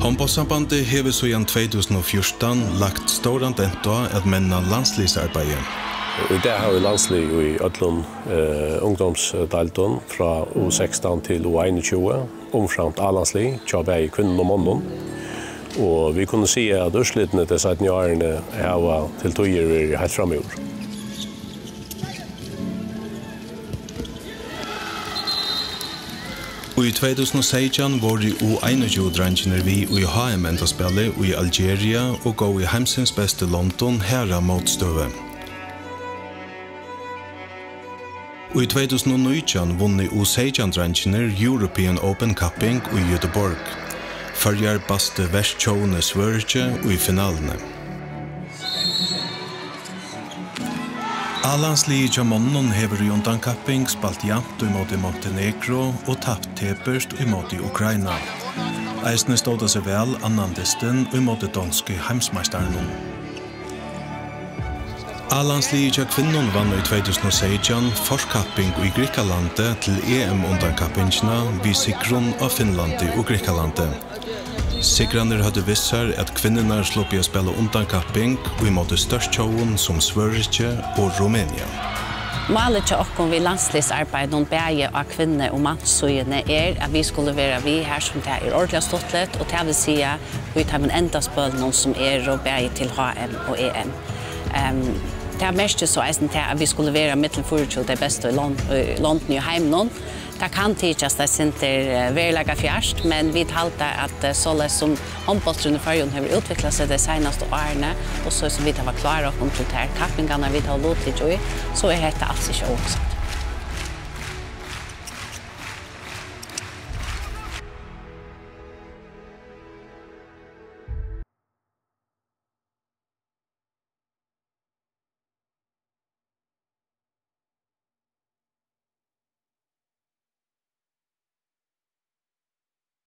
Håndbollssambandet hever siden 2014 lagt stora dent av at menna landslisarbeidet. I dag har vi landslig i Ødlund ungdomsdalton fra U16 til U21, omframt A-landslig, tjabæg kvinnen og mannen. Og vi kunne si at urslittene til 17 årene har til tøyer vi helt fremover. I 2016 var det U21-drengene vi i HM-endaspillet i Algeria og gå i heimsins beste London herra mot støve. I 2019 vunnet U16-drengene European Open Cupping i Göteborg. Førjar baste vesttjående Sverige i finalene. A-landsliget av mannen hever i undankapping spalt jant imot Montenegro og tapt teperst imot Ukraina. Eisne stod det seg vel annan disten imot danske heimsmeisteren. A-landsliget av kvinnen vann i 2016 forkapping i Grikalandet til EM-undankappingene vid Sigrun av Finlandet og Grikalandet. Sigraner hadde vissar at kvinnerna slopp i å spille undankapping og imot størstjåen som Sverige og Rumænia. Målet til oss ved landslisarbeid noen bæge av kvinner og mannssøyene at vi skulle være vi her som det ordentlig stortlet, og til å si at vi tar en enda spøl noen som og bæge til HM og EM. Det mest så til at vi skulle være mittel 24 det beste i London og Heimnon. Det kan tidsas det sinter verlega fjerst, men vi talte at således som håndbollstrunde Førjun har utviklet seg de senaste årene, og så som vi har vært klare og til kappingarna vi har låtit i, så dette altså ikke også.